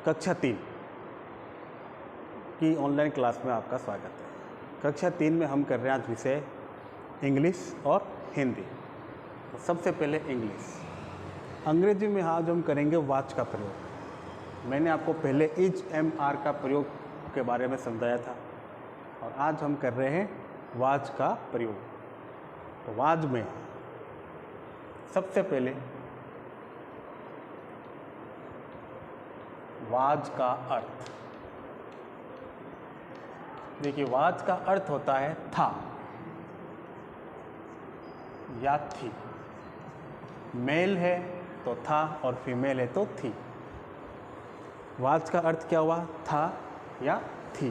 कक्षा 3 की online class में आपका स्वागत है। कक्षा 3 में हम कर रहे हैं आज विषय इंग्लिश और हिंदी। तो सबसे पहले इंग्लिश। अंग्रेजी में आज हम करेंगे वाच का प्रयोग। मैंने आपको पहले इज एम आर का प्रयोग के बारे में समझाया था और आज हम कर रहे हैं वाच का प्रयोग। तो वाच में सबसे पहले वाच का अर्थ देखिए। वाच का अर्थ होता है था या थी। मेल है तो था और फीमेल है तो थी। वाच का अर्थ क्या हुआ? था या थी।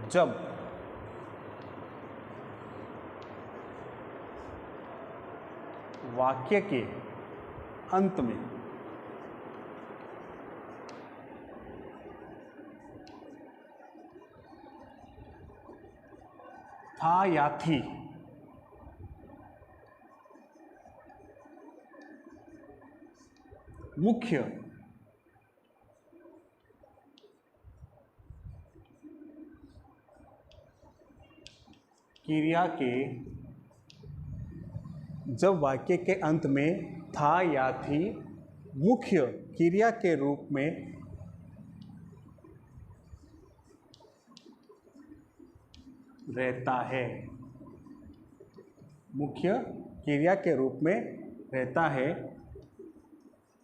जब वाक्य के अंत में था या थी मुख्य क्रिया के जब वाक्य के अंत में था या थी मुख्य क्रिया के रूप में रहता है, मुख्य क्रिया के रूप में रहता है,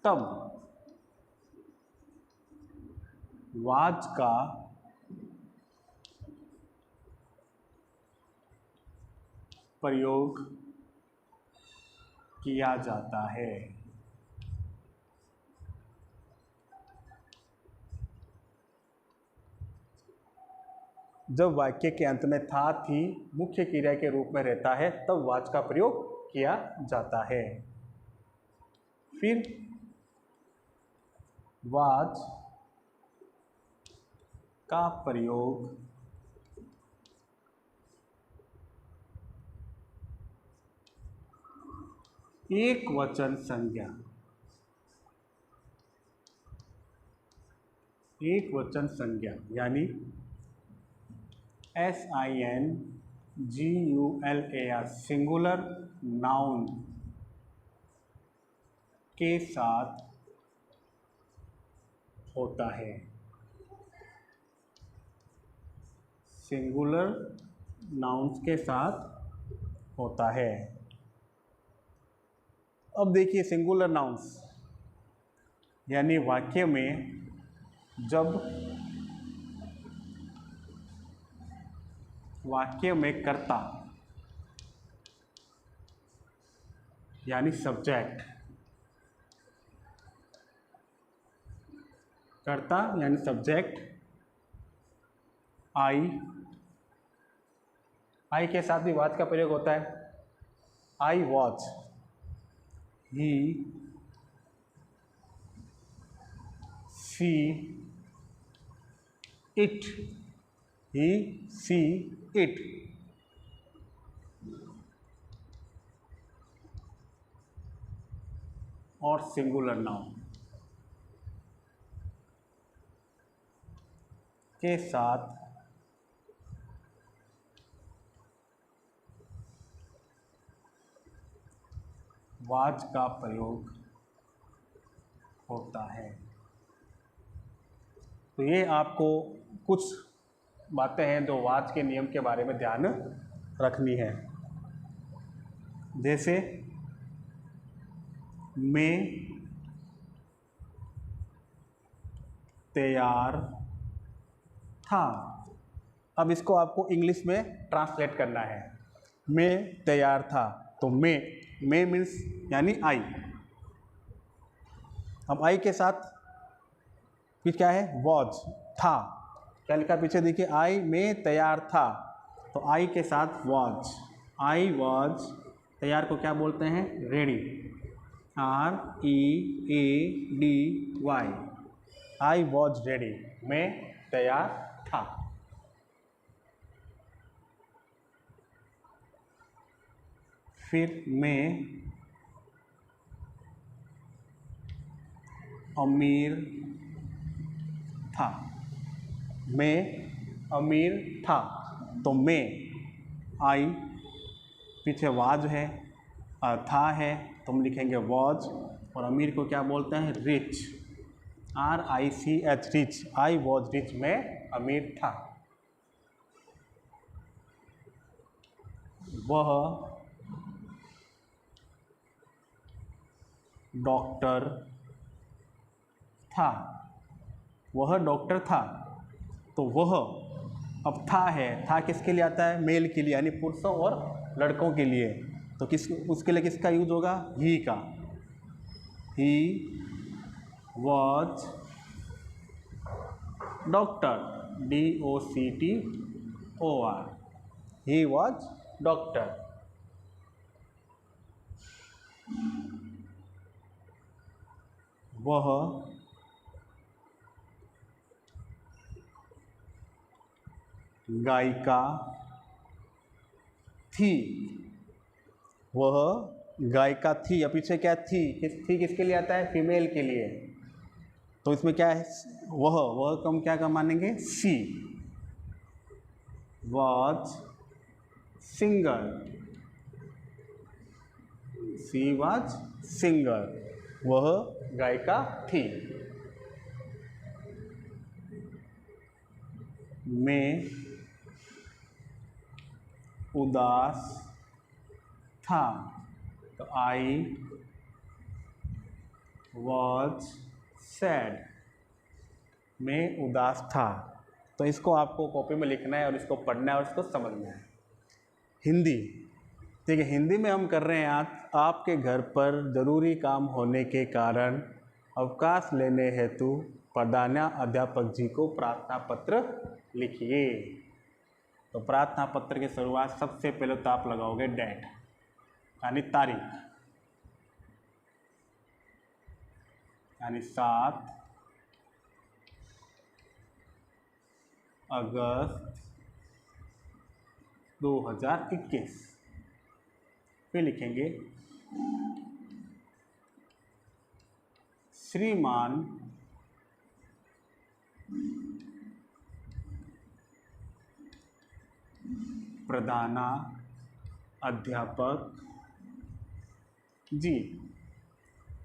तब वाच का प्रयोग किया जाता है। जब वाक्य के अंत में था थी मुख्य क्रिया के रूप में रहता है तब वाच का प्रयोग किया जाता है। फिर वाच का प्रयोग एक वचन संज्ञा, एक वचन संज्ञा यानी SINGULAR सिंगुलर नाउन के साथ होता है। सिंगुलर नाउन्स के साथ होता है। अब देखिए सिंगुलर नाउन्स यानी वाक्य में जब वाक्य में कर्ता यानी सब्जेक्ट, कर्ता यानी सब्जेक्ट आई के साथ भी वाच का प्रयोग होता है। I watch, he, see, it, he, see, it. और सिंगुलर नाउन के साथ वाच का प्रयोग होता है। तो ये आपको कुछ बातें हैं जो वाच के नियम के बारे में ध्यान रखनी है। जैसे मैं तैयार था। अब इसको आपको इंग्लिश में ट्रांसलेट करना है। मैं तैयार था तो मैं मीन्स यानी आई। अब आई के साथ फिर क्या है? वॉज, था। क्या लिखा पीछे देखिए? आई मैं तैयार था तो आई के साथ वॉज। आई वॉज तैयार को क्या बोलते हैं? Ready, READY। I was ready, मैं तैयार था। फिर मैं अमीर था, मैं अमीर था, तो मैं आई पीछे वाज है, था है, तो हम लिखेंगे वॉज। और अमीर को क्या बोलते हैं? Rich, RICH, rich. I was rich, मैं अमीर था। वह डॉक्टर था, वह डॉक्टर था, तो वह अब था है, था किसके लिए आता है? मेल के लिए, यानी पुरुषों और लड़कों के लिए। तो किस उसके लिए किसका यूज होगा? ही का। He was doctor, DOCTOR, he was doctor. वह गायिका थी, वह गायिका थी। अब पीछे क्या थी? थी किसके लिए आता है? फीमेल के लिए। तो इसमें क्या है? वह को हम क्या का मानेंगे? She. Was singer, she was singer, वह गायिका थी। मैं उदास था, तो आई वॉज सैड, मैं उदास था। तो इसको आपको कॉपी में लिखना है और इसको पढ़ना है और इसको समझना है। हिंदी, ठीक है, हिंदी में हम कर रहे हैं आज। आपके घर पर जरूरी काम होने के कारण अवकाश लेने हेतु प्रधानाध्यापक जी को प्रार्थना पत्र लिखिए। तो प्रार्थना पत्र की शुरुआत सबसे पहले तो आप लगाओगे डेट, यानी तारीख, यानी 7 अगस्त 2021। फिर लिखेंगे श्रीमान प्रधानाध्यापक जी।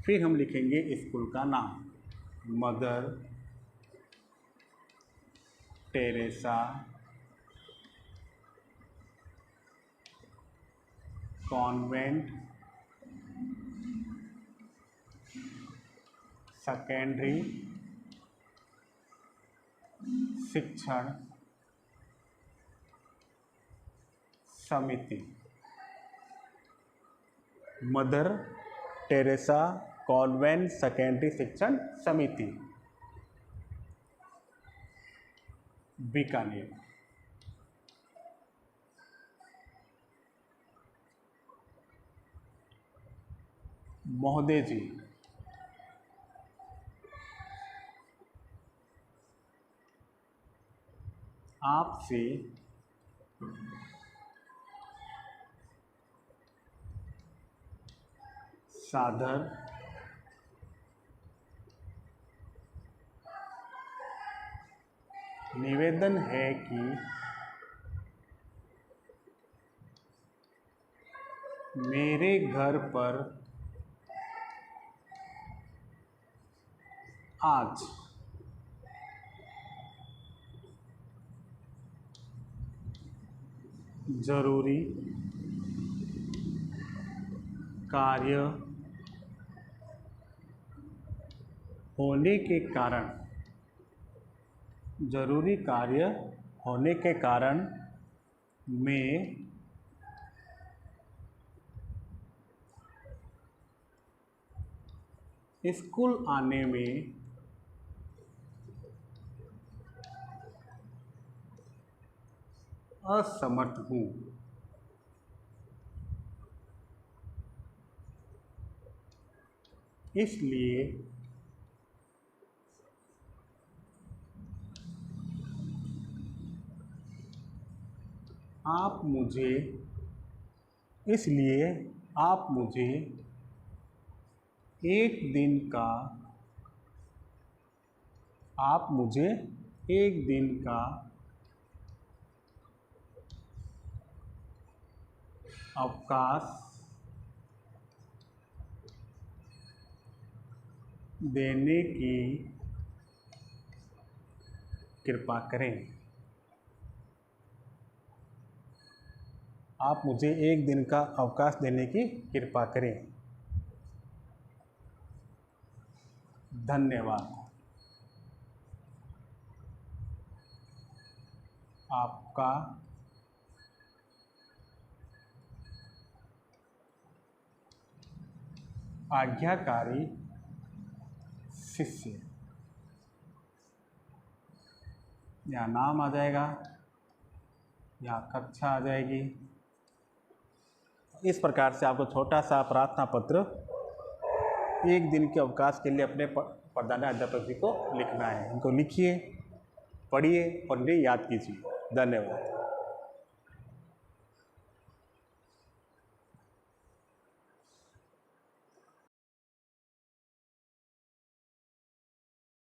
फिर हम लिखेंगे स्कूल का नाम, मदर टेरेसा कॉन्वेंट सेकेंडरी शिक्षण समिति। मदर टेरेसा कॉन्वेंट सेकेंडरी शिक्षण समिति, बीकानेर। महोदय जी, आपसे सादर निवेदन है कि मेरे घर पर आज जरूरी कार्य होने के कारण, जरूरी कार्य होने के कारण मैं स्कूल आने में असमर्थ हूँ। इसलिए आप मुझे एक दिन का आप मुझे एक दिन का अवकाश देने की कृपा करें। आप मुझे एक दिन का अवकाश देने की कृपा करें। धन्यवाद। आपका आज्ञाकारी शिष्य। यहाँ नाम आ जाएगा, यहाँ कक्षा आ जाएगी। इस प्रकार से आपको छोटा सा प्रार्थना पत्र एक दिन के अवकाश के लिए अपने प्रधानाध्यापक जी को लिखना है। इनको लिखिए, पढ़िए और इन्हें याद कीजिए। धन्यवाद।